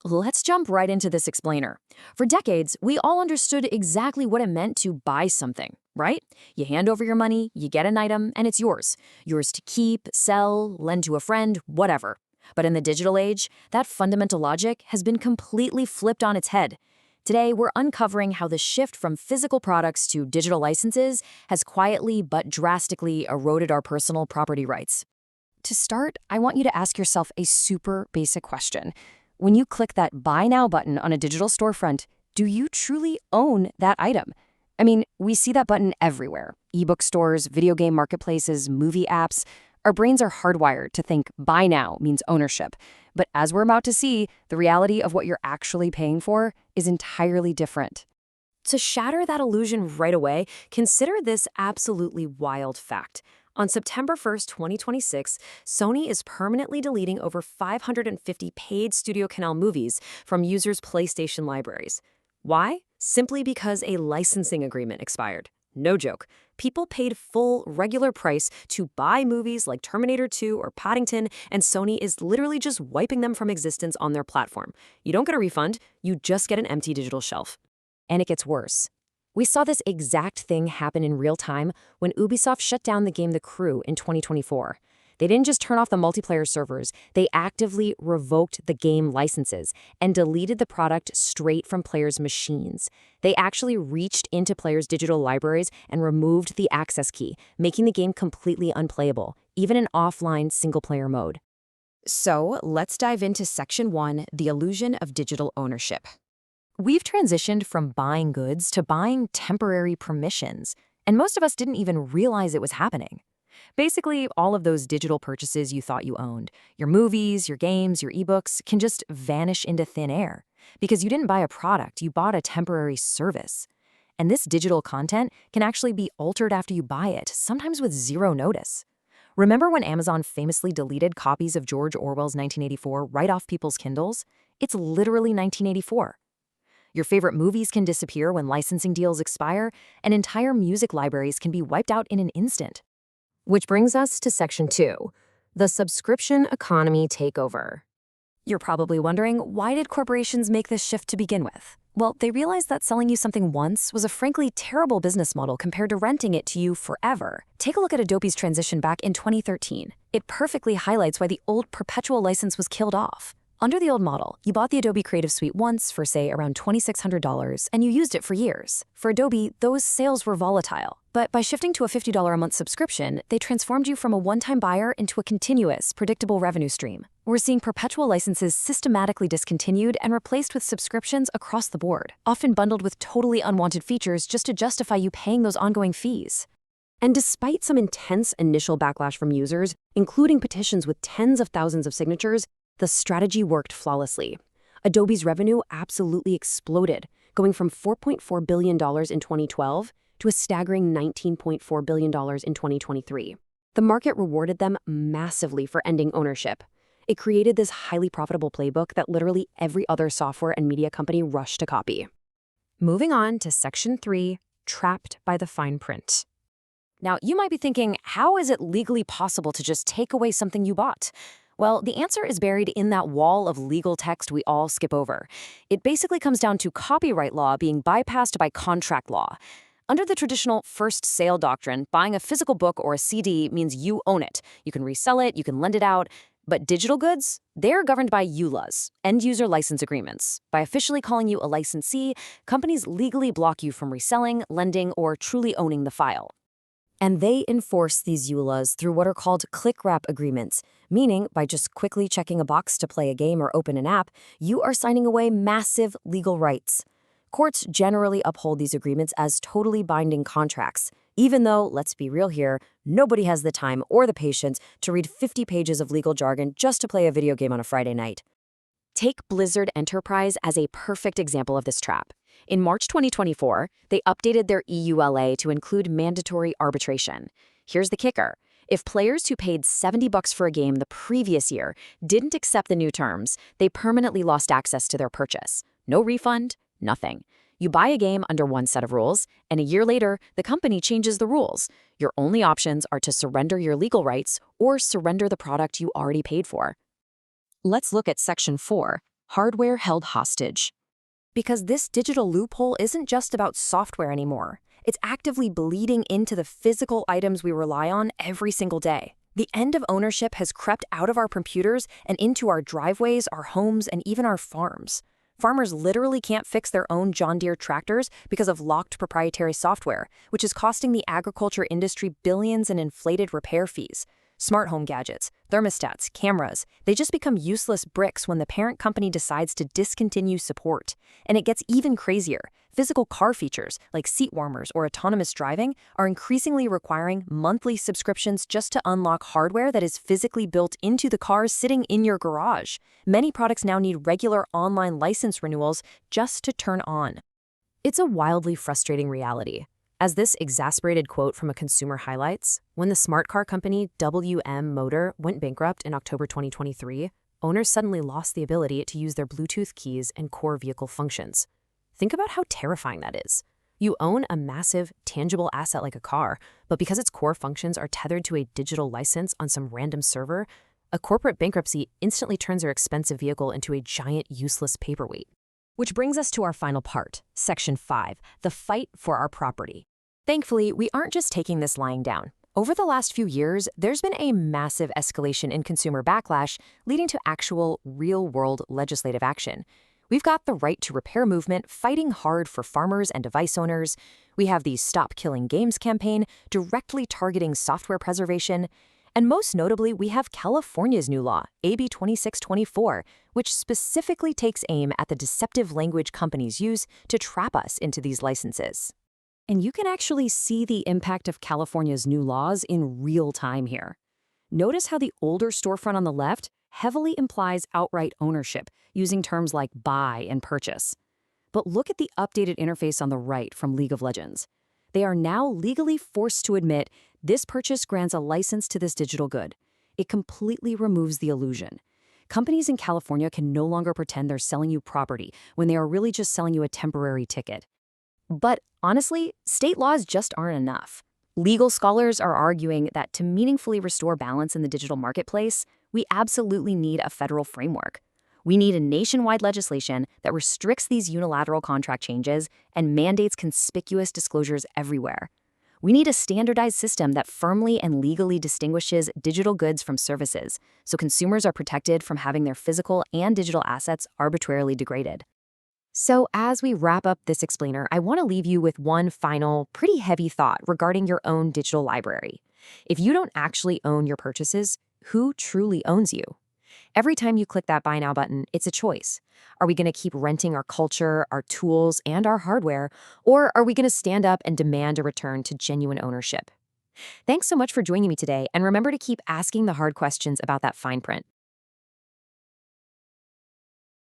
Let's jump right into this explainer. For decades, we all understood exactly what it meant to buy something, right? You hand over your money, you get an item, and it's yours. Yours to keep, sell, lend to a friend, whatever. But in the digital age, that fundamental logic has been completely flipped on its head. Today, we're uncovering how the shift from physical products to digital licenses has quietly but drastically eroded our personal property rights. To start, I want you to ask yourself a super basic question. When you click that Buy Now button on a digital storefront, do you truly own that item? I mean, we see that button everywhere. Ebook stores, video game marketplaces, movie apps. Our brains are hardwired to think buy now means ownership. But as we're about to see, the reality of what you're actually paying for is entirely different. To shatter that illusion right away, consider this absolutely wild fact. On September 1st, 2026, Sony is permanently deleting over 550 paid Studio Canal movies from users' PlayStation libraries. Why? Simply because a licensing agreement expired. No joke. People paid full, regular price to buy movies like Terminator 2 or Paddington, and Sony is literally just wiping them from existence on their platform. You don't get a refund, you just get an empty digital shelf. And it gets worse. We saw this exact thing happen in real time when Ubisoft shut down the game The Crew in 2024. They didn't just turn off the multiplayer servers, they actively revoked the game licenses and deleted the product straight from players' machines. They actually reached into players' digital libraries and removed the access key, making the game completely unplayable, even in offline single-player mode. So, let's dive into Section 1, the illusion of digital ownership. We've transitioned from buying goods to buying temporary permissions, and most of us didn't even realize it was happening. Basically, all of those digital purchases you thought you owned, your movies, your games, your ebooks, can just vanish into thin air. Because you didn't buy a product, you bought a temporary service. And this digital content can actually be altered after you buy it, sometimes with zero notice. Remember when Amazon famously deleted copies of George Orwell's 1984 right off people's Kindles? It's literally 1984. Your favorite movies can disappear when licensing deals expire, and entire music libraries can be wiped out in an instant. Which brings us to Section 2, the subscription economy takeover. You're probably wondering, why did corporations make this shift to begin with? Well, they realized that selling you something once was a frankly terrible business model compared to renting it to you forever. Take a look at Adobe's transition back in 2013. It perfectly highlights why the old perpetual license was killed off. Under the old model, you bought the Adobe Creative Suite once for, say, around $2,600, and you used it for years. For Adobe, those sales were volatile. But by shifting to a $50 a month subscription, they transformed you from a one-time buyer into a continuous, predictable revenue stream. We're seeing perpetual licenses systematically discontinued and replaced with subscriptions across the board, often bundled with totally unwanted features just to justify you paying those ongoing fees. And despite some intense initial backlash from users, including petitions with tens of thousands of signatures, the strategy worked flawlessly. Adobe's revenue absolutely exploded, going from $4.4 billion in 2012 to a staggering $19.4 billion in 2023. The market rewarded them massively for ending ownership. It created this highly profitable playbook that literally every other software and media company rushed to copy. Moving on to Section 3, trapped by the fine print. Now, you might be thinking, how is it legally possible to just take away something you bought? Well, the answer is buried in that wall of legal text we all skip over. It basically comes down to copyright law being bypassed by contract law. Under the traditional first sale doctrine, buying a physical book or a CD means you own it. You can resell it, you can lend it out. But digital goods, they're governed by EULAs, end-user license agreements. By officially calling you a licensee, companies legally block you from reselling, lending, or truly owning the file. And they enforce these EULAs through what are called click-wrap agreements, meaning by just quickly checking a box to play a game or open an app, you are signing away massive legal rights. Courts generally uphold these agreements as totally binding contracts, even though, let's be real here, nobody has the time or the patience to read 50 pages of legal jargon just to play a video game on a Friday night. Take Blizzard Enterprise as a perfect example of this trap. In March 2024, they updated their EULA to include mandatory arbitration. Here's the kicker. If players who paid $70 for a game the previous year didn't accept the new terms, they permanently lost access to their purchase. No refund, nothing. You buy a game under one set of rules, and a year later, the company changes the rules. Your only options are to surrender your legal rights or surrender the product you already paid for. Let's look at Section 4, hardware held hostage. Because this digital loophole isn't just about software anymore. It's actively bleeding into the physical items we rely on every single day. The end of ownership has crept out of our computers and into our driveways, our homes, and even our farms. Farmers literally can't fix their own John Deere tractors because of locked proprietary software, which is costing the agriculture industry billions in inflated repair fees. Smart home gadgets, thermostats, cameras, they just become useless bricks when the parent company decides to discontinue support. And it gets even crazier. Physical car features, like seat warmers or autonomous driving, are increasingly requiring monthly subscriptions just to unlock hardware that is physically built into the cars sitting in your garage. Many products now need regular online license renewals just to turn on. It's a wildly frustrating reality. As this exasperated quote from a consumer highlights, when the smart car company WM Motor went bankrupt in October 2023, owners suddenly lost the ability to use their Bluetooth keys and core vehicle functions. Think about how terrifying that is. You own a massive, tangible asset like a car, but because its core functions are tethered to a digital license on some random server, a corporate bankruptcy instantly turns your expensive vehicle into a giant, useless paperweight. Which brings us to our final part, Section 5, the fight for our property. Thankfully, we aren't just taking this lying down. Over the last few years, there's been a massive escalation in consumer backlash, leading to actual, real-world legislative action. We've got the right to repair movement fighting hard for farmers and device owners. We have the Stop Killing Games campaign directly targeting software preservation. And most notably, we have California's new law, AB 2624, which specifically takes aim at the deceptive language companies use to trap us into these licenses. And you can actually see the impact of California's new laws in real time here. Notice how the older storefront on the left heavily implies outright ownership, using terms like buy and purchase. But look at the updated interface on the right from League of Legends. They are now legally forced to admit this purchase grants a license to this digital good. It completely removes the illusion. Companies in California can no longer pretend they're selling you property when they are really just selling you a temporary ticket. But honestly, state laws just aren't enough. Legal scholars are arguing that to meaningfully restore balance in the digital marketplace, we absolutely need a federal framework. We need a nationwide legislation that restricts these unilateral contract changes and mandates conspicuous disclosures everywhere. We need a standardized system that firmly and legally distinguishes digital goods from services, so consumers are protected from having their physical and digital assets arbitrarily degraded. So as we wrap up this explainer, I want to leave you with one final, pretty heavy thought regarding your own digital library. If you don't actually own your purchases, who truly owns you? Every time you click that Buy Now button, it's a choice. Are we going to keep renting our culture, our tools, and our hardware, or are we going to stand up and demand a return to genuine ownership? Thanks so much for joining me today, and remember to keep asking the hard questions about that fine print.